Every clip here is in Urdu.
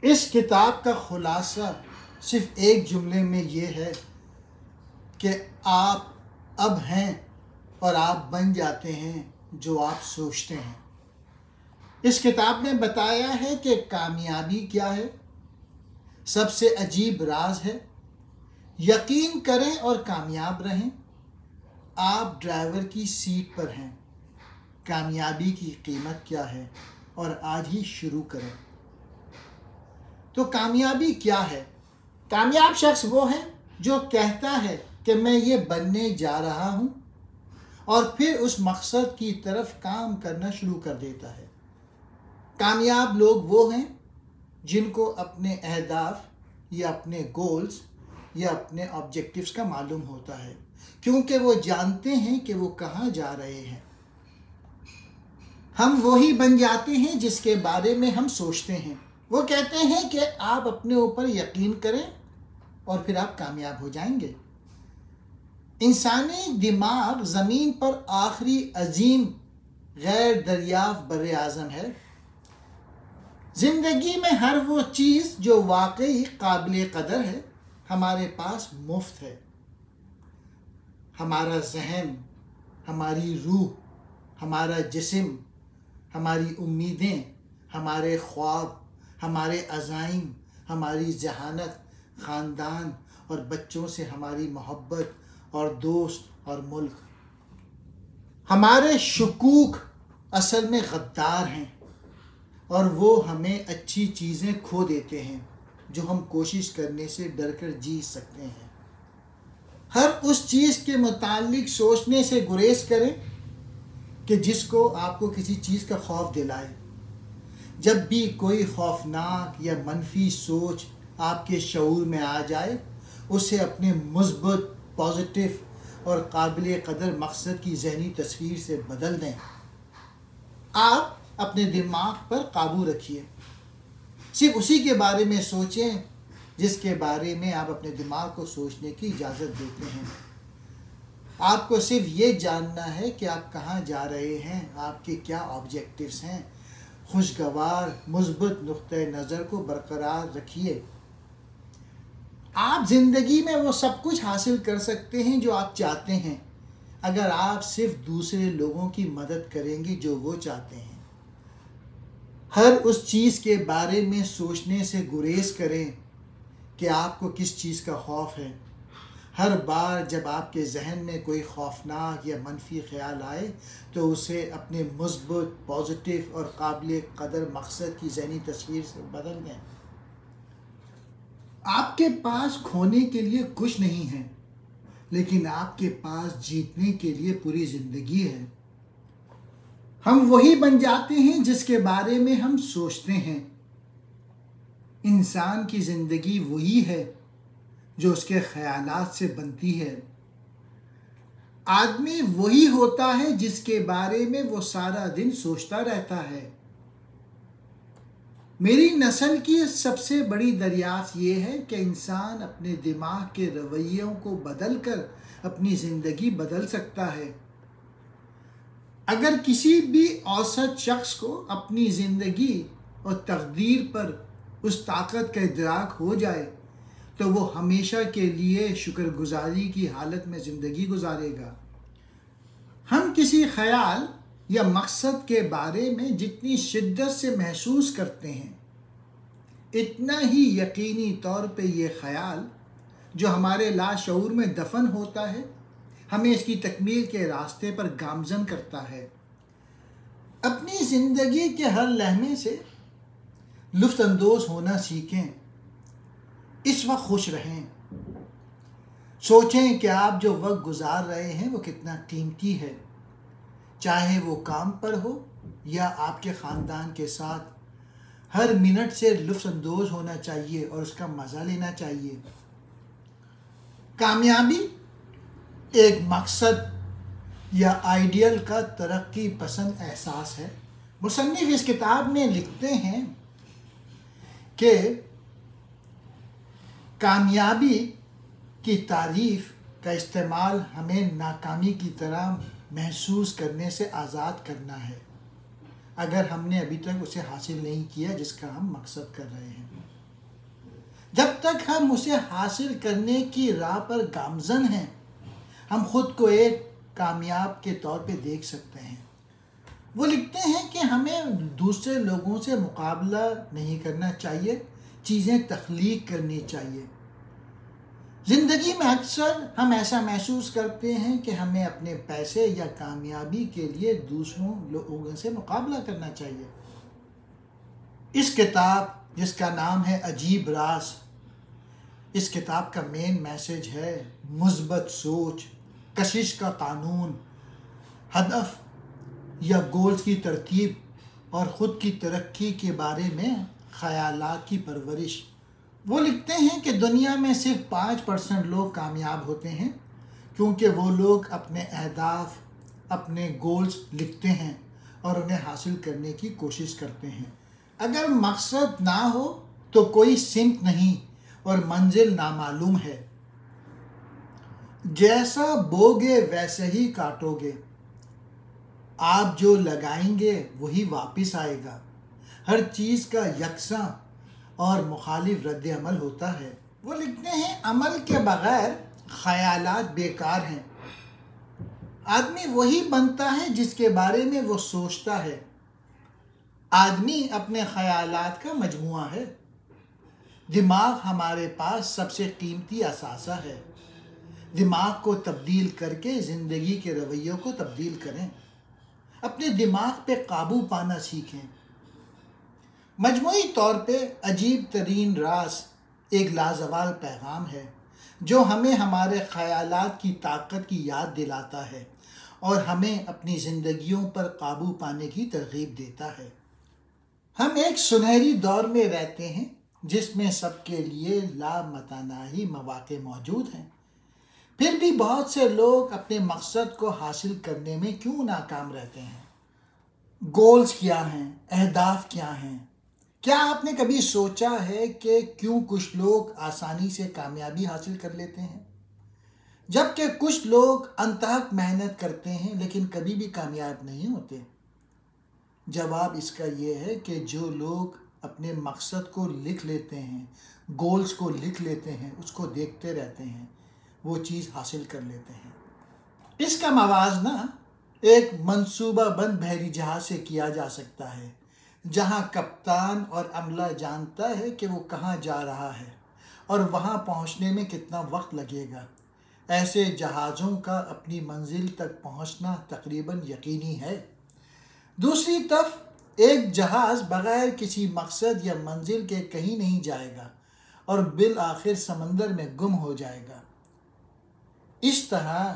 اس کتاب کا خلاصہ صرف ایک جملے میں یہ ہے کہ آپ اب ہیں اور آپ بن جاتے ہیں جو آپ سوچتے ہیں۔ اس کتاب میں بتایا ہے کہ کامیابی کیا ہے، سب سے عجیب راز ہے، یقین کریں اور کامیاب رہیں۔ آپ ڈرائیور کی سیٹ پر ہیں، کامیابی کی قیمت کیا ہے، اور آج ہی شروع کریں۔ تو کامیابی کیا ہے؟ کامیاب شخص وہ ہے جو کہتا ہے کہ میں یہ بننے جا رہا ہوں اور پھر اس مقصد کی طرف کام کرنا شروع کر دیتا ہے۔ کامیاب لوگ وہ ہیں جن کو اپنے اہداف یا اپنے گولز یا اپنے آبجیکٹیوز کا معلوم ہوتا ہے، کیونکہ وہ جانتے ہیں کہ وہ کہاں جا رہے ہیں۔ ہم وہی بن جاتے ہیں جس کے بارے میں ہم سوچتے ہیں۔ وہ کہتے ہیں کہ آپ اپنے اوپر یقین کریں اور پھر آپ کامیاب ہو جائیں گے۔ انسانی دماغ زمین پر آخری عظیم غیر دریافت بر اعظم ہے۔ زندگی میں ہر وہ چیز جو واقعی قابل قدر ہے ہمارے پاس مفت ہے۔ ہمارا ذہن، ہماری روح، ہمارا جسم، ہماری امیدیں، ہمارے خواب، ہمارے عزائم، ہماری ذہانت، خاندان اور بچوں سے ہماری محبت اور دوست اور ملک۔ ہمارے شکوک اصل میں غدار ہیں اور وہ ہمیں اچھی چیزیں کھو دیتے ہیں جو ہم کوشش کرنے سے ڈر کر جیت سکتے ہیں۔ ہر اس چیز کے متعلق سوچنے سے گریز کریں کہ جس کو آپ کو کسی چیز کا خوف دلائے۔ جب بھی کوئی خوفناک یا منفی سوچ آپ کے شعور میں آ جائے، اسے اپنے مثبت، پازیٹیو اور قابل قدر مقصد کی ذہنی تصویر سے بدل دیں۔ آپ اپنے دماغ پر قابو رکھیے، صرف اسی کے بارے میں سوچیں جس کے بارے میں آپ اپنے دماغ کو سوچنے کی اجازت دیتے ہیں۔ آپ کو صرف یہ جاننا ہے کہ آپ کہاں جا رہے ہیں، آپ کے کیا آبجیکٹیوز ہیں۔ خوشگوار مثبت نقطۂ نظر کو برقرار رکھیے۔ آپ زندگی میں وہ سب کچھ حاصل کر سکتے ہیں جو آپ چاہتے ہیں اگر آپ صرف دوسرے لوگوں کی مدد کریں گے جو وہ چاہتے ہیں۔ ہر اس چیز کے بارے میں سوچنے سے گریز کریں کہ آپ کو کس چیز کا خوف ہے۔ ہر بار جب آپ کے ذہن میں کوئی خوفناک یا منفی خیال آئے تو اسے اپنے مثبت، پازیٹیو اور قابل قدر مقصد کی ذہنی تصویر سے بدل دیں۔ آپ کے پاس کھونے کے لیے کچھ نہیں ہے، لیکن آپ کے پاس جیتنے کے لیے پوری زندگی ہے۔ ہم وہی بن جاتے ہیں جس کے بارے میں ہم سوچتے ہیں۔ انسان کی زندگی وہی ہے جو اس کے خیالات سے بنتی ہے۔ آدمی وہی ہوتا ہے جس کے بارے میں وہ سارا دن سوچتا رہتا ہے۔ میری نسل کی سب سے بڑی دریافت یہ ہے کہ انسان اپنے دماغ کے رویوں کو بدل کر اپنی زندگی بدل سکتا ہے۔ اگر کسی بھی اوسط شخص کو اپنی زندگی اور تقدیر پر اس طاقت کا ادراک ہو جائے تو وہ ہمیشہ کے لیے شکر گزاری کی حالت میں زندگی گزارے گا۔ ہم کسی خیال یا مقصد کے بارے میں جتنی شدت سے محسوس کرتے ہیں، اتنا ہی یقینی طور پہ یہ خیال جو ہمارے لاشعور میں دفن ہوتا ہے ہمیں اس کی تکمیل کے راستے پر گامزن کرتا ہے۔ اپنی زندگی کے ہر لمحے سے لطف اندوز ہونا سیکھیں۔ اس وقت خوش رہیں۔ سوچیں کہ آپ جو وقت گزار رہے ہیں وہ کتنا قیمتی ہے، چاہے وہ کام پر ہو یا آپ کے خاندان کے ساتھ۔ ہر منٹ سے لطف اندوز ہونا چاہیے اور اس کا مزہ لینا چاہیے۔ کامیابی ایک مقصد یا آئیڈیل کا ترقی پسند احساس ہے۔ مصنف اس کتاب میں لکھتے ہیں کہ کامیابی کی تعریف کا استعمال ہمیں ناکامی کی طرح محسوس کرنے سے آزاد کرنا ہے۔ اگر ہم نے ابھی تک اسے حاصل نہیں کیا جس کا ہم مقصد کر رہے ہیں۔ جب تک ہم اسے حاصل کرنے کی راہ پر گامزن ہیں، ہم خود کو ایک کامیاب کے طور پہ دیکھ سکتے ہیں۔ وہ لکھتے ہیں کہ ہمیں دوسرے لوگوں سے مقابلہ نہیں کرنا چاہیے، چیزیں تخلیق کرنی چاہیے۔ زندگی میں اکثر ہم ایسا محسوس کرتے ہیں کہ ہمیں اپنے پیسے یا کامیابی کے لیے دوسروں لوگوں سے مقابلہ کرنا چاہیے۔ اس کتاب جس کا نام ہے عجیب راز، اس کتاب کا مین میسج ہے مثبت سوچ، کشش کا قانون، ہدف یا گولز کی ترتیب اور خود کی ترقی کے بارے میں خیالات کی پرورش۔ وہ لکھتے ہیں کہ دنیا میں صرف 5% لوگ کامیاب ہوتے ہیں کیونکہ وہ لوگ اپنے اہداف، اپنے گولز لکھتے ہیں اور انہیں حاصل کرنے کی کوشش کرتے ہیں۔ اگر مقصد نہ ہو تو کوئی سمت نہیں اور منزل نامعلوم ہے۔ جیسا بوگے ویسے ہی کاٹو گے، آپ جو لگائیں گے وہی واپس آئے گا۔ ہر چیز کا یکساں اور مخالف رد عمل ہوتا ہے۔ وہ لکھتے ہیں عمل کے بغیر خیالات بیکار ہیں۔ آدمی وہی بنتا ہے جس کے بارے میں وہ سوچتا ہے۔ آدمی اپنے خیالات کا مجموعہ ہے۔ دماغ ہمارے پاس سب سے قیمتی اثاثہ ہے۔ دماغ کو تبدیل کر کے زندگی کے رویوں کو تبدیل کریں۔ اپنے دماغ پہ قابو پانا سیکھیں۔ مجموعی طور پہ عجیب ترین راز ایک لازوال پیغام ہے جو ہمیں ہمارے خیالات کی طاقت کی یاد دلاتا ہے اور ہمیں اپنی زندگیوں پر قابو پانے کی ترغیب دیتا ہے۔ ہم ایک سنہری دور میں رہتے ہیں جس میں سب کے لیے لامتناہی مواقع موجود ہیں۔ پھر بھی بہت سے لوگ اپنے مقصد کو حاصل کرنے میں کیوں ناکام رہتے ہیں؟ گولز کیا ہیں؟ اہداف کیا ہیں؟ کیا آپ نے کبھی سوچا ہے کہ کیوں کچھ لوگ آسانی سے کامیابی حاصل کر لیتے ہیں جبکہ کچھ لوگ انتہک محنت کرتے ہیں لیکن کبھی بھی کامیاب نہیں ہوتے؟ جواب اس کا یہ ہے کہ جو لوگ اپنے مقصد کو لکھ لیتے ہیں، گولز کو لکھ لیتے ہیں، اس کو دیکھتے رہتے ہیں، وہ چیز حاصل کر لیتے ہیں۔ اس کا موازنہ ایک منصوبہ بند بحری جہاز سے کیا جا سکتا ہے جہاں کپتان اور عملہ جانتا ہے کہ وہ کہاں جا رہا ہے اور وہاں پہنچنے میں کتنا وقت لگے گا۔ ایسے جہازوں کا اپنی منزل تک پہنچنا تقریباً یقینی ہے۔ دوسری طرف ایک جہاز بغیر کسی مقصد یا منزل کے کہیں نہیں جائے گا اور بالآخر سمندر میں گم ہو جائے گا۔ اس طرح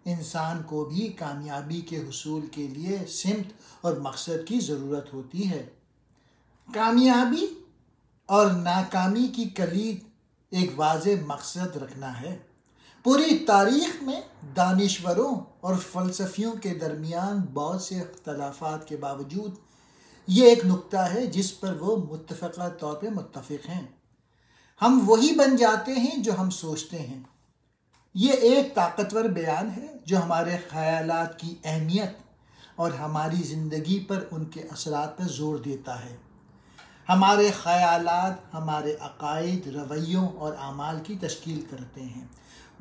انسان کو بھی کامیابی کے حصول کے لیے سمت اور مقصد کی ضرورت ہوتی ہے۔ کامیابی اور ناکامی کی کلید ایک واضح مقصد رکھنا ہے۔ پوری تاریخ میں دانشوروں اور فلسفیوں کے درمیان بہت سے اختلافات کے باوجود یہ ایک نقطہ ہے جس پر وہ متفقہ طور پہ متفق ہیں۔ ہم وہی بن جاتے ہیں جو ہم سوچتے ہیں۔ یہ ایک طاقتور بیان ہے جو ہمارے خیالات کی اہمیت اور ہماری زندگی پر ان کے اثرات پر زور دیتا ہے۔ ہمارے خیالات ہمارے عقائد، رویوں اور اعمال کی تشکیل کرتے ہیں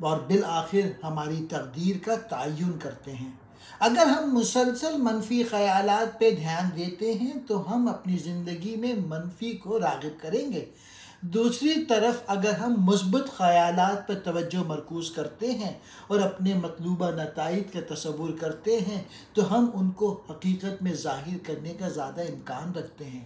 اور بالآخر ہماری تقدیر کا تعین کرتے ہیں۔ اگر ہم مسلسل منفی خیالات پہ دھیان دیتے ہیں تو ہم اپنی زندگی میں منفی کو راغب کریں گے۔ دوسری طرف اگر ہم مثبت خیالات پر توجہ مرکوز کرتے ہیں اور اپنے مطلوبہ نتائج کا تصور کرتے ہیں تو ہم ان کو حقیقت میں ظاہر کرنے کا زیادہ امکان رکھتے ہیں۔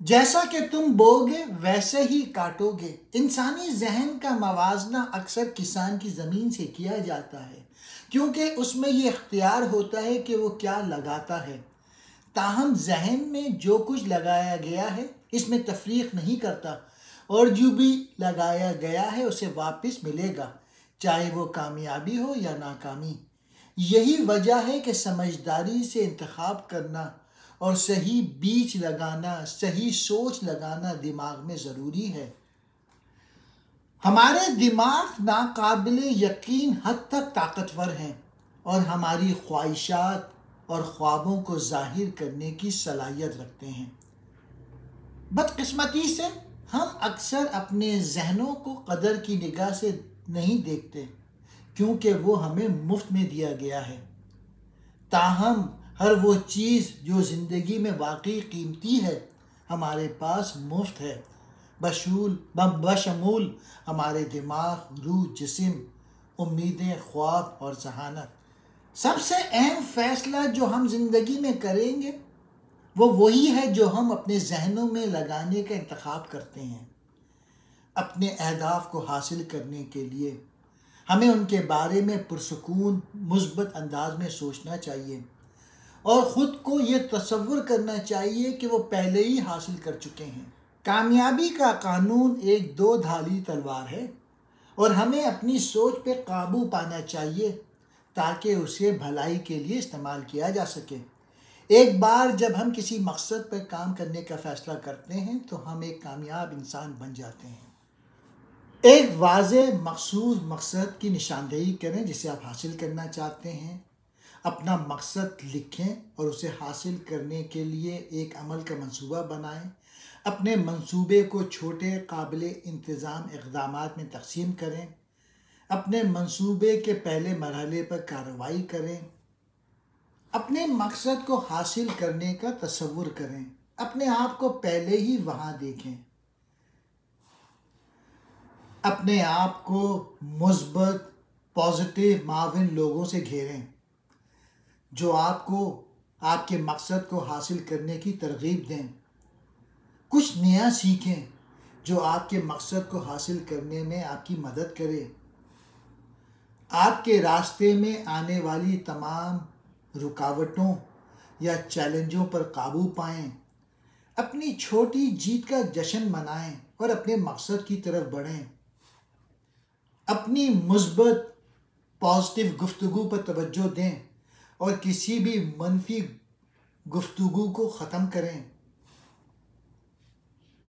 جیسا کہ تم بوگے ویسے ہی کاٹو گے۔ انسانی ذہن کا موازنہ اکثر کسان کی زمین سے کیا جاتا ہے کیونکہ اس میں یہ اختیار ہوتا ہے کہ وہ کیا لگاتا ہے۔ تاہم ذہن میں جو کچھ لگایا گیا ہے اس میں تفریق نہیں کرتا اور جو بھی لگایا گیا ہے اسے واپس ملے گا، چاہے وہ کامیابی ہو یا ناکامی۔ یہی وجہ ہے کہ سمجھداری سے انتخاب کرنا اور صحیح بیج لگانا، صحیح سوچ لگانا دماغ میں ضروری ہے۔ ہمارے دماغ ناقابل یقین حد تک طاقتور ہیں اور ہماری خواہشات اور خوابوں کو ظاہر کرنے کی صلاحیت رکھتے ہیں۔ بدقسمتی سے ہم اکثر اپنے ذہنوں کو قدر کی نگاہ سے نہیں دیکھتے کیونکہ وہ ہمیں مفت میں دیا گیا ہے۔ تاہم ہر وہ چیز جو زندگی میں واقعی قیمتی ہے ہمارے پاس مفت ہے، بشمول ہمارے دماغ، روح، جسم، امیدیں، خواب اور ذہانت۔ سب سے اہم فیصلہ جو ہم زندگی میں کریں گے وہ وہی ہے جو ہم اپنے ذہنوں میں لگانے کا انتخاب کرتے ہیں۔ اپنے اہداف کو حاصل کرنے کے لیے ہمیں ان کے بارے میں پرسکون، مثبت انداز میں سوچنا چاہیے اور خود کو یہ تصور کرنا چاہیے کہ وہ پہلے ہی حاصل کر چکے ہیں۔ کامیابی کا قانون ایک دو دھالی تلوار ہے اور ہمیں اپنی سوچ پہ قابو پانا چاہیے تاکہ اسے بھلائی کے لیے استعمال کیا جا سکے۔ ایک بار جب ہم کسی مقصد پر کام کرنے کا فیصلہ کرتے ہیں تو ہم ایک کامیاب انسان بن جاتے ہیں۔ ایک واضح مخصوص مقصد کی نشاندہی کریں جسے آپ حاصل کرنا چاہتے ہیں۔ اپنا مقصد لکھیں اور اسے حاصل کرنے کے لیے ایک عمل کا منصوبہ بنائیں۔ اپنے منصوبے کو چھوٹے قابل انتظام اقدامات میں تقسیم کریں۔ اپنے منصوبے کے پہلے مرحلے پر کارروائی کریں۔ اپنے مقصد کو حاصل کرنے کا تصور کریں۔ اپنے آپ کو پہلے ہی وہاں دیکھیں۔ اپنے آپ کو مثبت، پازیٹیو، معاون لوگوں سے گھیریں جو آپ کو آپ کے مقصد کو حاصل کرنے کی ترغیب دیں۔ کچھ نیا سیکھیں جو آپ کے مقصد کو حاصل کرنے میں آپ کی مدد کرے۔ آپ کے راستے میں آنے والی تمام رکاوٹوں یا چیلنجوں پر قابو پائیں۔ اپنی چھوٹی جیت کا جشن منائیں اور اپنے مقصد کی طرف بڑھیں۔ اپنی مثبت، پازیٹیو گفتگو پر توجہ دیں اور کسی بھی منفی گفتگو کو ختم کریں۔